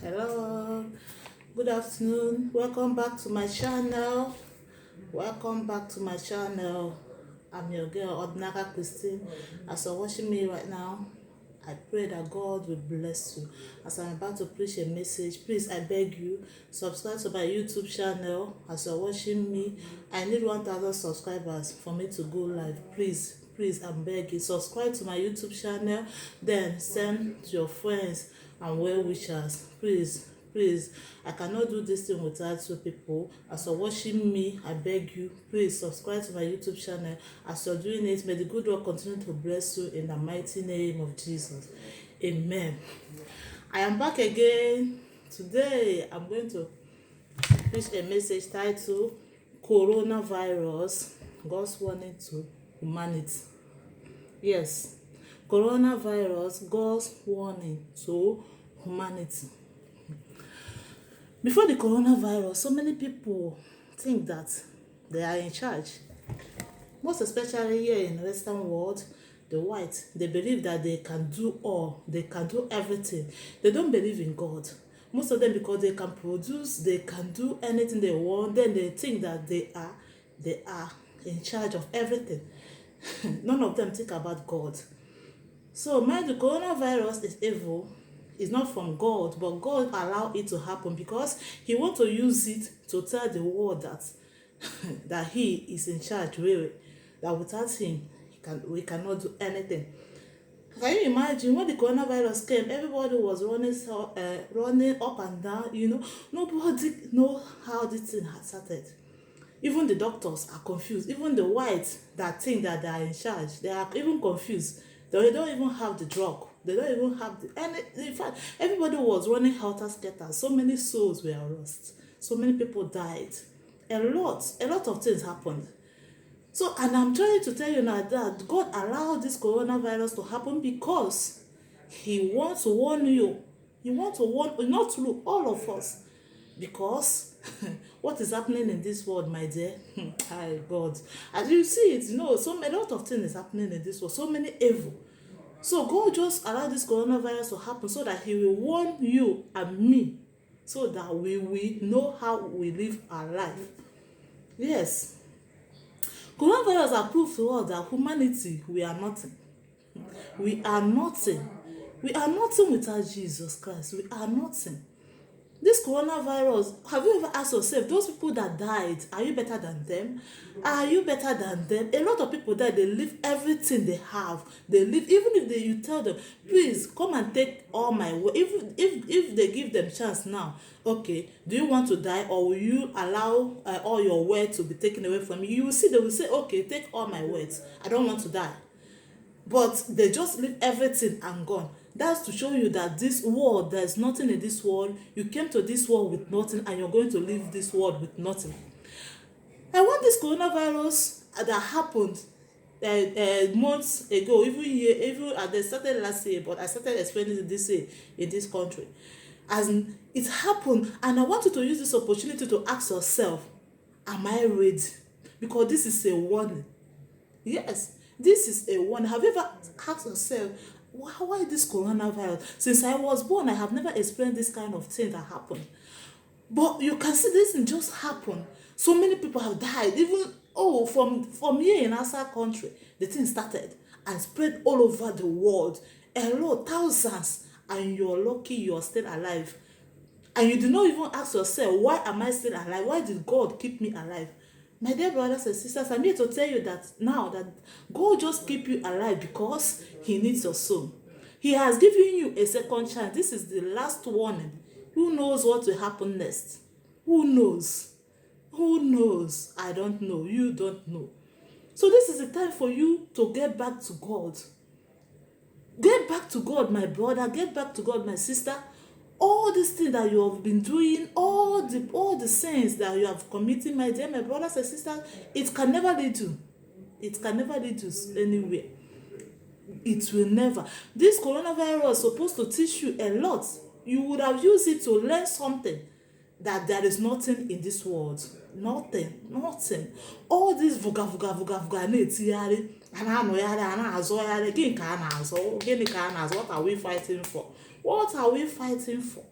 Hello, good afternoon. Welcome back to my channel. Welcome back to my channel. I'm your girl, Odinaka Christine. As you're watching me right now, I pray that God will bless you. As I'm about to preach a message, please, I beg you, subscribe to my YouTube channel. As you're watching me, I need 1,000 subscribers for me to go live. Please, I'm begging. Subscribe to my YouTube channel, then send to your friends and well wishers. Please, I cannot do this thing without you people. As you're watching me, I beg you, please subscribe to my YouTube channel. As you're doing it, may the good Lord continue to bless you in the mighty name of Jesus. Amen. I am back again. Today, I'm going to preach a message titled Coronavirus, God's Warning to Humanity. Yes, coronavirus, God's warning to humanity. Before the coronavirus, so many people think that they are in charge. Most especially here in the Western world, the white, they believe that they can do all, they can do everything. They don't believe in God. Most of them, because they can produce, they can do anything they want, then they think that they are in charge of everything. None of them think about God. So, mind the coronavirus is evil. It's not from God, but God allowed it to happen because He wants to use it to tell the world that that He is in charge, really. That without Him, we cannot do anything. Can you imagine when the coronavirus came? Everybody was running up and down. Nobody know how this thing had started. Even the doctors are confused. Even the whites that think that they are in charge, they are even confused. They don't even have the drug. They don't even have in fact, everybody was running helter-skelter. So many souls were lost. So many people died. A lot of things happened. So, and I'm trying to tell you now that God allowed this coronavirus to happen because He wants to warn you. He wants to warn, not to all of us. Because what is happening in this world, my dear? Hi, God. As you see it, a lot of things is happening in this world. So many evil. So God just allowed this coronavirus to happen so that He will warn you and me, so that we will know how we live our life. Yes. Coronavirus are proof to us that humanity, we are nothing. We are nothing. We are nothing without Jesus Christ. We are nothing. This coronavirus, have you ever asked yourself, those people that died, are you better than them? Are you better than them? A lot of people died, they leave everything they have. They leave, even if you tell them, please come and take all my wealth. If they give them chance now, okay, do you want to die, or will you allow all your wealth to be taken away from you? You will see, they will say, okay, take all my wealth. I don't want to die. But they just leave everything and gone. That's to show you that this world, there's nothing in this world. You came to this world with nothing, and you're going to leave this world with nothing. And when this coronavirus that happened months ago, even they started last year, but I started explaining it this year in this country. As it happened, and I want you to use this opportunity to ask yourself, am I ready? Because this is a warning. Yes, this is a warning. Have you ever asked yourself, why this coronavirus? Since I was born, I have never experienced this kind of thing that happened. But you can see this thing just happen. So many people have died. Even from here in our country, the thing started and spread all over the world. A lot, thousands, and you're lucky you're still alive. And you did not even ask yourself, why am I still alive? Why did God keep me alive? My dear brothers and sisters, I'm here to tell you that now that God just keep you alive because He needs your soul. He has given you a second chance. This is the last warning. Who knows what will happen next? Who knows? Who knows? I don't know. You don't know. So this is the time for you to get back to God. Get back to God, my brother. Get back to God, my sister. All these things that you have been doing, all the sins that you have committed, my dear, my brothers and sisters, it can never lead you. It can never lead you anywhere. It will never. This coronavirus is supposed to teach you a lot. You would have used it to learn something, that there is nothing in this world. Nothing. All this vuga na-etigharị, a na-anọgharị, a na-azọgharị, gịnị ka a na-azọ? What are we fighting for? What are we fighting for?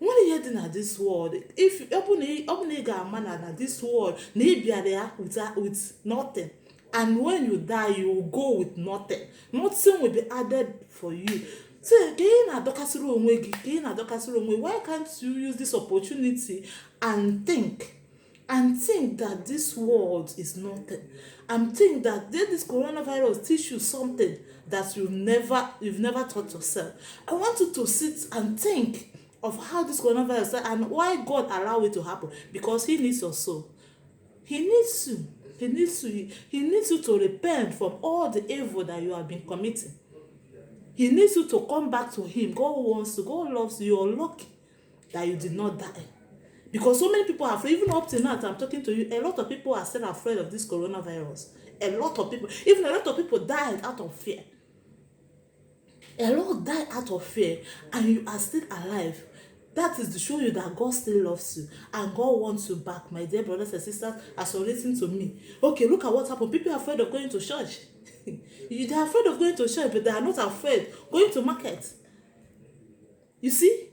When you hear in this world, if open a man na this world, na be there with nothing. And when you die, you will go with nothing. Nothing will be added for you. So, why can't you use this opportunity and think? And think that this world is nothing. And think that this coronavirus teach you something that you've never taught yourself. I want you to sit and think of how this coronavirus and why God allowed it to happen. Because He needs your soul. He needs you. He needs you to repent from all the evil that you have been committing. He needs you to come back to Him. God loves you. You're lucky that you did not die. Because so many people are afraid. Even up to now, I'm talking to you, a lot of people are still afraid of this coronavirus. A lot of people died out of fear. A lot died out of fear, and you are still alive. That is to show you that God still loves you and God wants you back, my dear brothers and sisters, as you listen to me. Okay, look at what happened. People are afraid of going to church. They are afraid of going to church, but they are not afraid going to market. You see?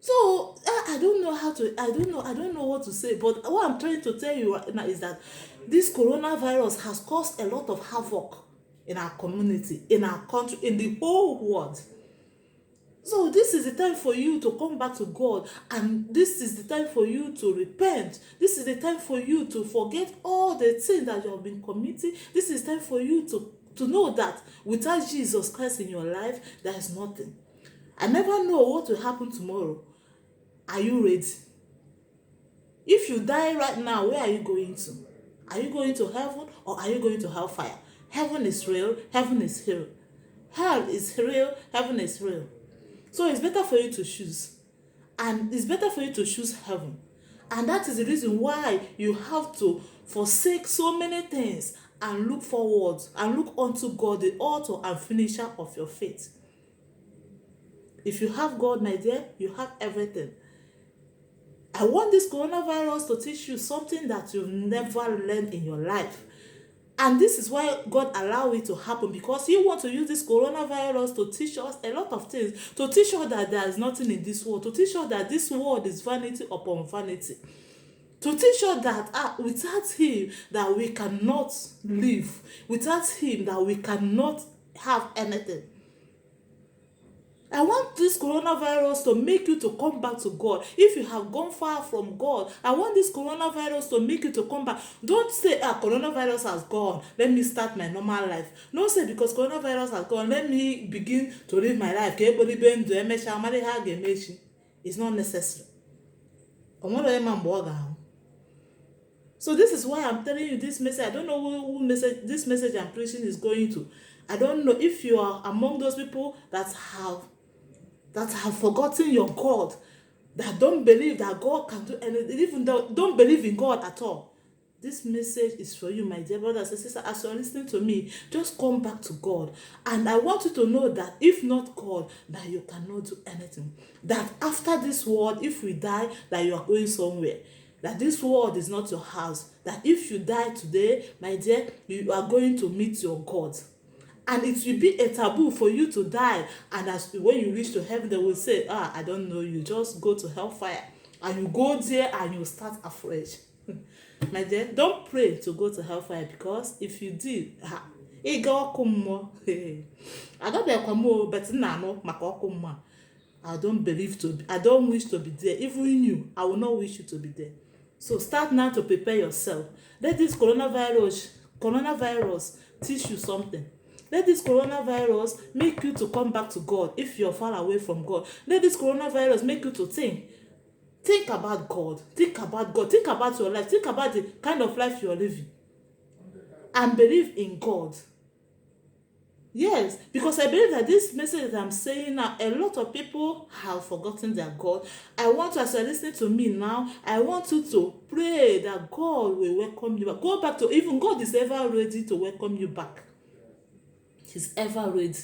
So I don't know what to say, but what I'm trying to tell you right now is that this coronavirus has caused a lot of havoc in our community, in our country, in the whole world. So this is the time for you to come back to God, and this is the time for you to repent. This is the time for you to forget all the things that you have been committing. This is time for you to know that without Jesus Christ in your life, there is nothing. I never know what will happen tomorrow. Are you ready? If you die right now, where are you going to? Are you going to heaven or are you going to hellfire? Heaven is real, heaven is real. Hell is real, heaven is real. So it's better for you to choose. And it's better for you to choose heaven. And that is the reason why you have to forsake so many things and look forward and look unto God, the author and finisher of your faith. If you have God, my dear, you have everything. I want this coronavirus to teach you something that you've never learned in your life. And this is why God allowed it to happen, because He wants to use this coronavirus to teach us a lot of things, to teach us that there is nothing in this world, to teach us that this world is vanity upon vanity, to teach us that without Him that we cannot live, without Him that we cannot have anything. I want this coronavirus to make you to come back to God. If you have gone far from God, I want this coronavirus to make you to come back. Don't say, coronavirus has gone, let me start my normal life. Don't say, because coronavirus has gone, let me begin to live my life. It's not necessary. So this is why I'm telling you this message. I don't know who this message I'm preaching is going to. I don't know if you are among those people that have forgotten your God, that don't believe that God can do anything, even though don't believe in God at all. This message is for you, my dear brothers and sisters. As you're listening to me, just come back to God. And I want you to know that if not God, that you cannot do anything. That after this world, if we die, that you are going somewhere. That this world is not your house. That if you die today, my dear, you are going to meet your God. And it will be a taboo for you to die. And when you reach to heaven, they will say, I don't know you. Just go to hellfire. And you go there and you start afresh. My dear, don't pray to go to hellfire, because if you did, I don't wish to be there. Even you, I will not wish you to be there. So start now to prepare yourself. Let this coronavirus teach you something. Let this coronavirus make you to come back to God if you're far away from God. Let this coronavirus make you to think. Think about God. Think about God. Think about your life. Think about the kind of life you're living. And believe in God. Yes, because I believe that this message that I'm saying now, a lot of people have forgotten their God. I want you, as you're listening to me now, I want you to pray that God will welcome you back. Go back to, even God is ever ready to welcome you back. He's ever ready.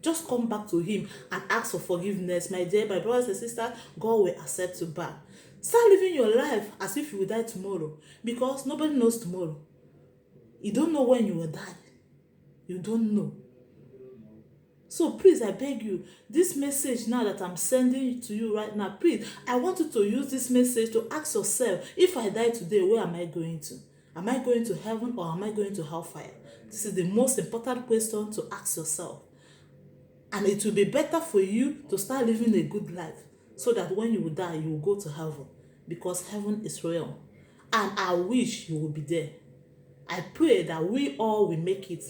Just come back to Him and ask for forgiveness. My dear, my brothers and sisters, God will accept you back. Start living your life as if you will die tomorrow, because nobody knows tomorrow. You don't know when you will die. You don't know. So please, I beg you, this message now that I'm sending to you right now, please, I want you to use this message to ask yourself, if I die today, where am I going to? Am I going to heaven or am I going to hellfire? This is the most important question to ask yourself. And it will be better for you to start living a good life so that when you die, you will go to heaven, because heaven is real. And I wish you will be there. I pray that we all will make it,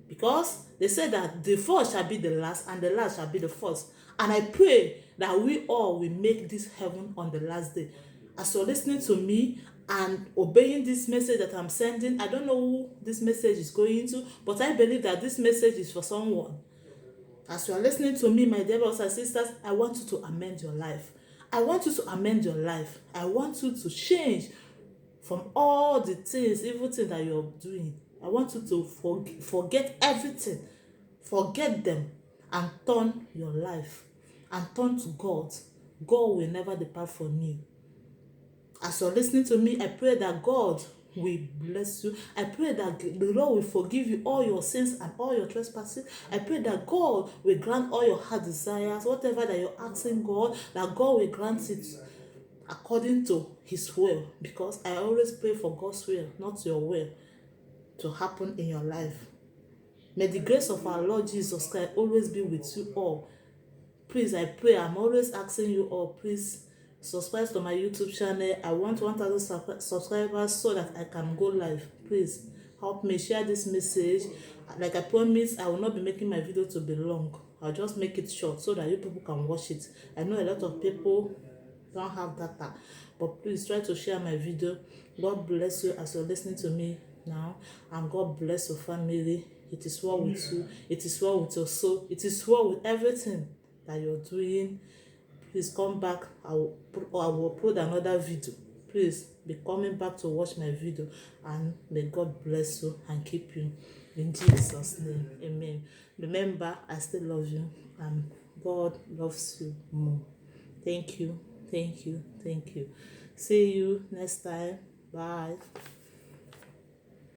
because they say that the first shall be the last and the last shall be the first. And I pray that we all will make this heaven on the last day. As you're listening to me and obeying this message that I'm sending, I don't know who this message is going to, but I believe that this message is for someone. As you are listening to me, my dear brothers and sisters, I want you to amend your life. I want you to amend your life. I want you to change from all the things, evil things that you're doing. I want you to forget everything. Forget them and turn your life and turn to God. God will never depart from you. As you're listening to me, I pray that God will bless you. I pray that the Lord will forgive you all your sins and all your trespasses. I pray that God will grant all your heart desires, whatever that you're asking God, that God will grant it according to his will, because I always pray for God's will, not your will, to happen in your life. May the grace of our Lord Jesus Christ always be with you all. Please, I pray, I'm always asking you all, please subscribe to my YouTube channel. I want 1,000 subscribers so that I can go live. Please help me share this message. Like I promised, I will not be making my video to be long. I'll just make it short so that you people can watch it. I know a lot of people don't have data, but please try to share my video. God bless you as you're listening to me now, and God bless your family. It is well with you. It is well with your soul. It is well with everything that you're doing. Please come back. I will upload another video. Please be coming back to watch my video, and may God bless you and keep you in Jesus' name. Amen. Remember, I still love you, and God loves you more. Thank you. Thank you. Thank you. See you next time. Bye.